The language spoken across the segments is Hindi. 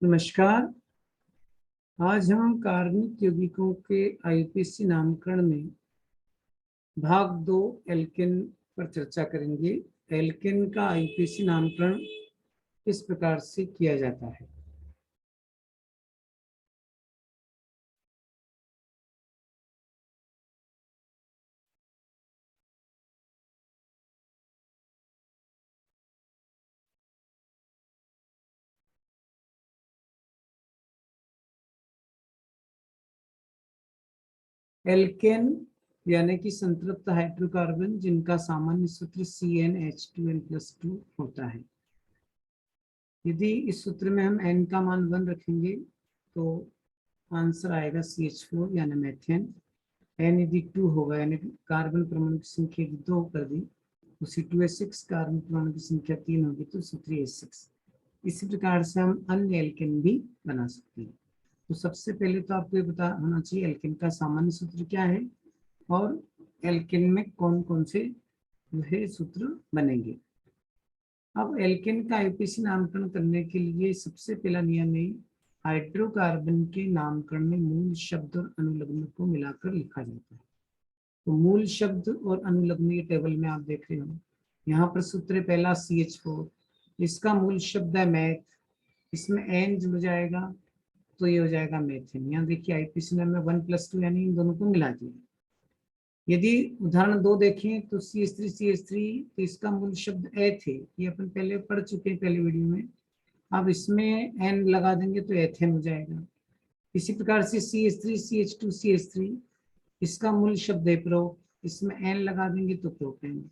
नमस्कार। आज हम कार्बनिक यौगिकों के आईयूपीएसी नामकरण में भाग 2 एल्केन पर चर्चा करेंगे। एल्केन का आईयूपीएसी नामकरण किस प्रकार से किया जाता है। एल्केन यानी कि संतृप्त हाइड्रोकार्बन जिनका सामान्य सूत्र CnH2n+2 होता है। यदि इस सूत्र में हम n का मान 1 रखेंगे तो आंसर आएगा CH4 यानी मेथेन। n यदि 2 होगा यानी कार्बन परमाणु की संख्या 2 कर दी तो C2H6, कार्बन परमाणु की संख्या 3 होगी तो C3H6। इसी प्रकार से हम अन्य एल्केन भी बना सकते हैं। तो सबसे पहले तो आपको ये पता होना चाहिए एल्केन का सामान्य सूत्र क्या है और एल्केन में कौन कौन से वह सूत्र बनेंगे। अब एल्केन का आईयूपीएसी नामकरण करने के लिए सबसे पहला नियम है हाइड्रोकार्बन के नामकरण में मूल शब्द और अनुलग्न को मिलाकर लिखा जाता है। तो मूल शब्द और अनुलग्न ये टेबल में आप देख रहे हो। यहाँ पर सूत्र पहला CH4, इसका मूल शब्द है मैथ, इसमें N जुड़ जाएगा तो ये हो जाएगा मेथेन। यहाँ देखिए आईपीसी में 1+2 यानी इन दोनों को मिला दिया। यदि उदाहरण 2 देखें तो CH3 तो इसका मूल शब्द ए थे, ये अपन पहले पढ़ चुके हैं पहले वीडियो में। अब इसमें N लगा देंगे तो एथेन हो जाएगा। इसी प्रकार से CH3 इसका मूल शब्द है प्रो, इसमें N लगा देंगे तो प्रोपेन।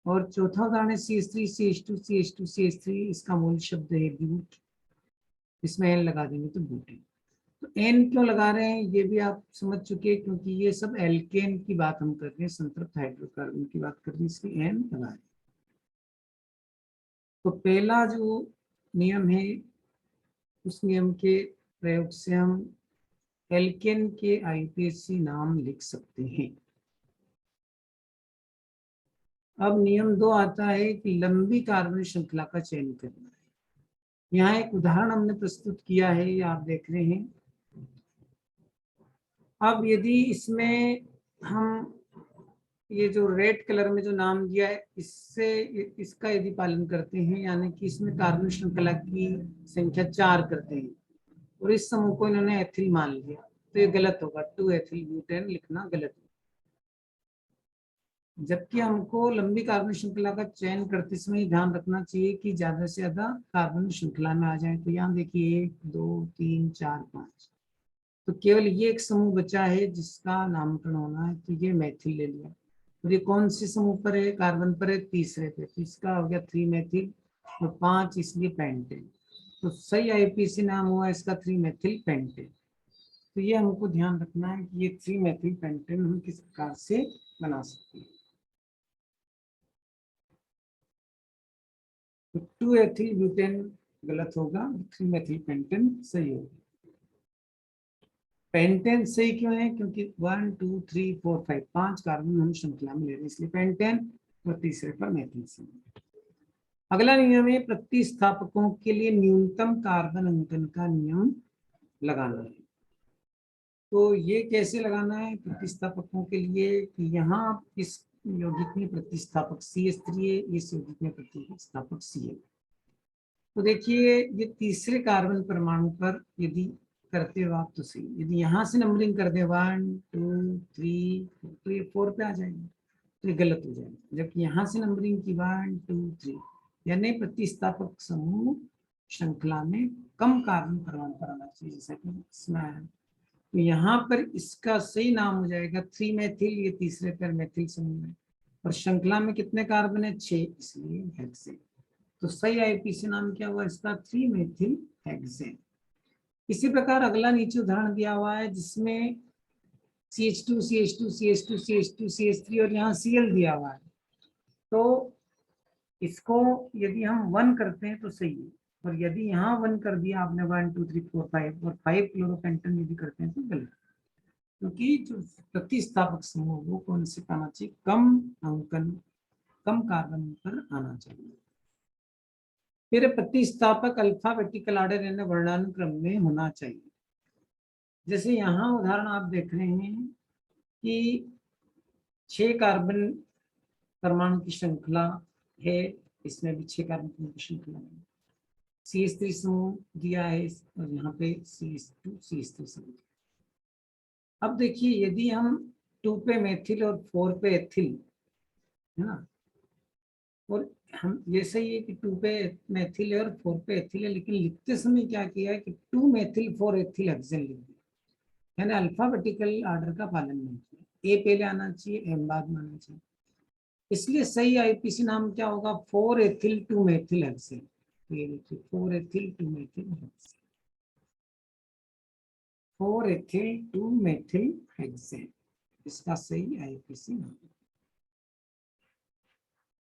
और चौथा उदाहरण CH3 इसका मूल शब्द है ब्यूट, इसमें N लगा देंगे तो ब्यूटेन। तो एन क्यों लगा रहे हैं ये भी आप समझ चुके हैं, क्योंकि ये सब एल्केन की बात हम कर रहे हैं, संतृप्त हाइड्रोकार्बन की बात कर रहे हैं, इसलिए एन लगा रहे हैं। तो पहला जो नियम है उस नियम के प्रयोग से हम एल्केन के आईयूपीएसी नाम लिख सकते हैं। अब नियम 2 आता है कि लंबी कार्बन श्रृंखला का चयन करना है। यहाँ एक उदाहरण हमने प्रस्तुत किया है, ये आप देख रहे हैं। अब यदि इसमें हम ये जो रेड कलर में जो नाम दिया है इससे इसका यदि पालन करते हैं, यानी कि इसमें कार्बन श्रृंखला की संख्या 4 करते हैं और इस समूह को इन्होंने एथिल मान लिया तो ये गलत होगा, 2 एथिल ब्यूटेन लिखना गलत होगा। जबकि हमको लंबी कार्बन श्रृंखला का चयन करते समय ध्यान रखना चाहिए कि ज्यादा से ज्यादा कार्बन श्रृंखला में आ जाए। तो यहाँ देखिए 1 2 3 4 5, तो केवल ये एक समूह बचा है जिसका नामकरण होना है, तो ये मैथिल ले लिया। और ये कौन से समूह पर है, कार्बन पर है, तीसरे पे, तो इसका हो गया 3 मेथिल और 5 इसलिए पेंटेन। तो सही आईपीसी नाम हुआ इसका 3 मेथिल पेंटेन। तो ये हमको ध्यान रखना है कि ये 3 मेथिल पेंटेन हम किस प्रकार से बना सकते हैं। तो 2 एथिल ब्यूटेन गलत होगा, 3 मेथिल पेंटेन सही होगा। पेंटेन सही क्यों है, क्योंकि 1 2 3 4 5 5 कार्बन हम श्रृंखला में ले रहे हैं, इसलिए पेंटेन और तीसरे पर मेथिल समूह। अगला नियम है प्रतिस्थापकों के लिए न्यूनतम कार्बन अंकन का नियम लगाना है। तो ये कैसे लगाना है प्रतिस्थापकों के लिए कि यहाँ इस यौगिक में प्रतिस्थापक CH3 है, इस यौगिक में प्रतिस्थापक Cl। तो देखिए ये तीसरे कार्बन परमाणु पर यदि करते हो आप तो सही, यदि यहाँ से नंबरिंग कर दे 1 2 3 तो ये 4 पे आ जाएगा, तो ये गलत हो जाएगा। जबकि यहाँ से नंबरिंग की 1 2 3 यानी प्रतिस्थापक समूह श्रृंखला में कम कार्बन परमाणु पर आना चाहिए, जैसा कि इसमें आया। तो यहाँ पर इसका सही नाम हो जाएगा 3 मेथिल, ये तीसरे पर मेथिल समूह है और श्रृंखला में कितने कार्बन है 6, इसलिए हेक्सेन। तो सही आईपीसी नाम क्या हुआ इसका 3 मेथिल हेक्सेन। इसी प्रकार अगला नीचे उदाहरण दिया हुआ है जिसमें CH3 और यहाँ Cl दिया हुआ है। तो इसको यदि हम 1 करते हैं तो सही है, और यदि यहाँ 1 कर दिया आपने 1 2 3 4 5 और 5 क्लोरोपेंटन यदि करते हैं तो गलत, क्योंकि जो प्रतिस्थापक समूह वो कौन से आना चाहिए, कम अंकन कम कार्बन पर आना चाहिए। फिर प्रतिस्थापक अल्फाबेटिकल ऑर्डर यानी वर्णानुक्रम में होना चाहिए। जैसे यहाँ उदाहरण आप देख रहे हैं कि 6 कार्बन परमाणु की श्रृंखला है, इसमें भी 6 कार्बन की श्रृंखला है। CH3 समूह दिया है और यहाँ पे CH2 CH3 समूह। अब देखिए यदि हम 2 पे मेथिल और 4 पे एथिल है ना, और हम जैसे ही है कि 2 पे मेथिल है और 4 पे एथिल है, लेकिन लिखते समय क्या किया है कि 2 मेथिल 4 एथिल हेक्सेन लिख दिया, यानी अल्फाबेटिकल ऑर्डर का पालन नहीं किया। ए पहले आना चाहिए, एम बाद में आना चाहिए। इसलिए सही आईपीसी नाम क्या होगा, 4 एथिल 2 मेथिल हेक्सेन। तो ये देखिए 4 ethyl 2 methyl hexane, 4 ethyl 2 methyl hexane, इसका सही आईपीसी नाम।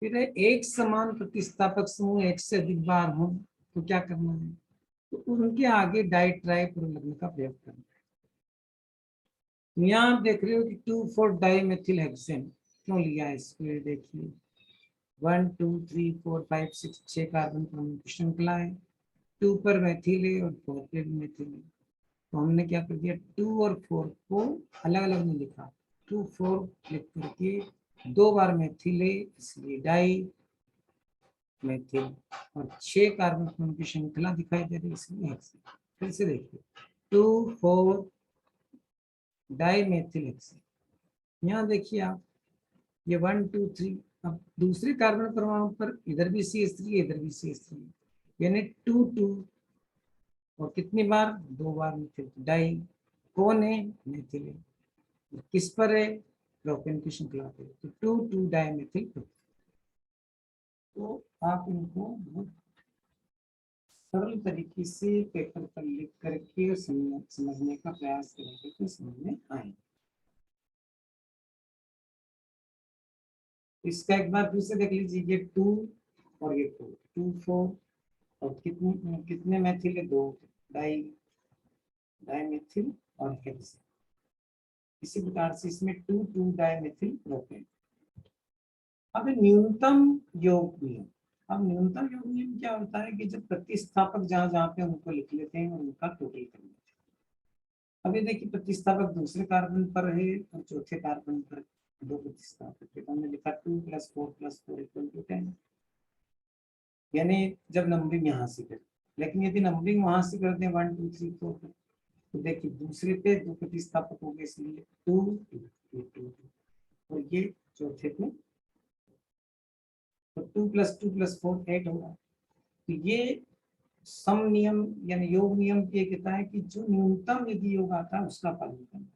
फिर एक समान प्रतिस्थापक समूह एक से अधिक बार हो तो क्या करना है, तो उनके आगे डाई ट्राई पूर्व लगने का प्रयोग करना है। तो यहाँ आप देख रहे हो कि 2,4 डाई मेथिल हेक्सेन क्यों लिया है, इसको देखिए 1 2 3 4 5 6 6 कार्बन परमाणु की श्रृंखला है, 2 पर मेथिल है और 4 पे भी मेथिल है। तो हमने क्या कर दिया, 2 और 4 को अलग अलग नहीं लिखा, 2 4 लिख करके 2 बार मेथिल है इसलिए डाई मेथिल, और 6 कार्बन परमाणु की श्रृंखला दिखाई दे रही है इसलिए हेक्सेन। फिर से देखिए 2 4 डाई मेथिल हेक्सेन। यहाँ देखिए आप ये 1 2 3, अब दूसरे कार्बन परमाणु पर इधर भी CH3 है इधर भी CH3 है, यानी 2 2 और कितनी बार, 2 बार मेथिल। डाई कौन है, मेथिल है। किस पर है, प्रोपेन की श्रृंखला पे, तो 2 2 डाई मेथिल। तो आप इनको बहुत सरल तरीके से पेपर पर लिख करके समझने का प्रयास करेंगे तो समझ में आए। इसका एक बार फिर से देख लीजिए, ये 2 और ये 4, 2 4 और कितने कितने मेथिल है, 2 डाई डाई मेथिल और हेक्सेन। इसी प्रकार से इसमें 2 2 डाई मेथिल प्रोपेन। अब न्यूनतम योग नियम, अब न्यूनतम योग नियम क्या होता है कि जब प्रतिस्थापक जहां जहां पे उनको लिख लेते हैं उनका टोटल कर लेते हैं। अब ये देखिए प्रतिस्थापक दूसरे कार्बन पर है और चौथे कार्बन पर 2 प्रतिस्थापक है, हमने लिखा 2 + 4 + 4 = 10, यानी जब नंबरिंग यहाँ से करें। लेकिन यदि नंबरिंग वहां से कर दें 1 2 3 4 तो देखिए दूसरे पे 2 प्रतिस्थापक हो गए इसलिए 2 2 2 2 और ये चौथे पे, तो 2 + 2 + 4 8 होगा। तो ये सम नियम यानी योग नियम ये कहता है कि जो न्यूनतम यदि योग आता है उसका पालन करना।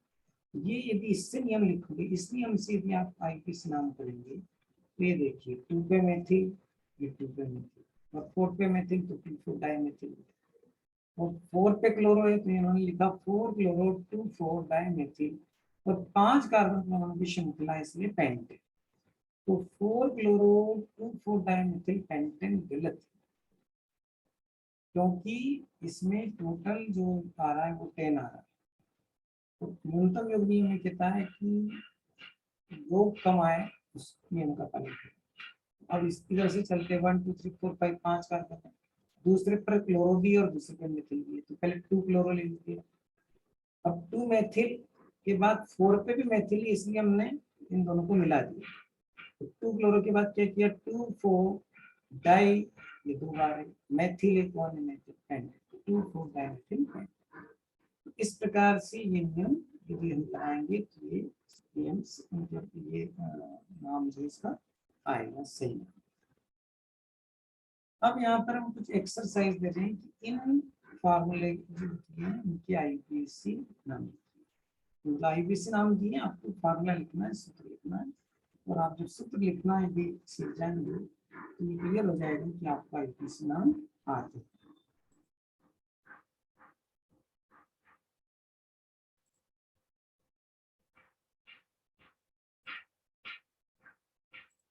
ये यदि इससे नियम लिखोगे, इस नियम से यदि आप आईपीसी नाम करेंगे तो ये देखिए 2 पे मेथिल, ये 2 पे मेथिल और 4 पे मेथिल तो 2 4 डाई मेथिल, और 4 पे क्लोरो है तो इन्होंने लिखा 4 क्लोरो 2 4 डाई मेथिल, और 5 कार्बन परमाणु की श्रृंखला इसलिए पेंटेन। तो 4 क्लोरो 2 4 डाई मेथिल पेंटेन गलत है, क्योंकि इसमें टोटल जो आ रहा है वो 10 आ रहा है। तो न्यूनतम योग नियम में कहता है कि योग कम आए उस नियम का पालन करें। अब इस तरह से चलते 1 2 3 4 5 5 कार्बन है, दूसरे पर क्लोरो भी और दूसरे पर मेथिल भी है, तो पहले 2 क्लोरो ले लीजिए। अब 2 मेथिल के बाद 4 पे भी मेथिल है इसलिए हमने इन दोनों को मिला दिया। तो 2 क्लोरो के बाद क्या किया, 2 4 डाई, ये 2 बार है, मेथिल है, कौन है, methyl pent, 2 4 di methyl pent. इस प्रकार से ये नियम यदि हम कराएंगे तो ये नियम मतलब ये नाम जो इसका आएगा सही। अब यहाँ पर हम कुछ एक्सरसाइज दे रहे हैं कि इन फार्मूले जो हैं उनकी आईपीसी नाम, तो आईपीसी नाम दिए, आपको फार्मूला लिखना है, सूत्र लिखना है, और आप जब सूत्र लिखना है यदि सीख जाएंगे तो ये क्लियर हो जाएगा कि आपका आईपीसी नाम आ जाए।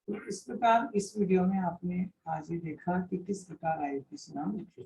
तो इस प्रकार इस वीडियो में आपने आज ये देखा कि किस प्रकार आईपीसी नाम लिखे।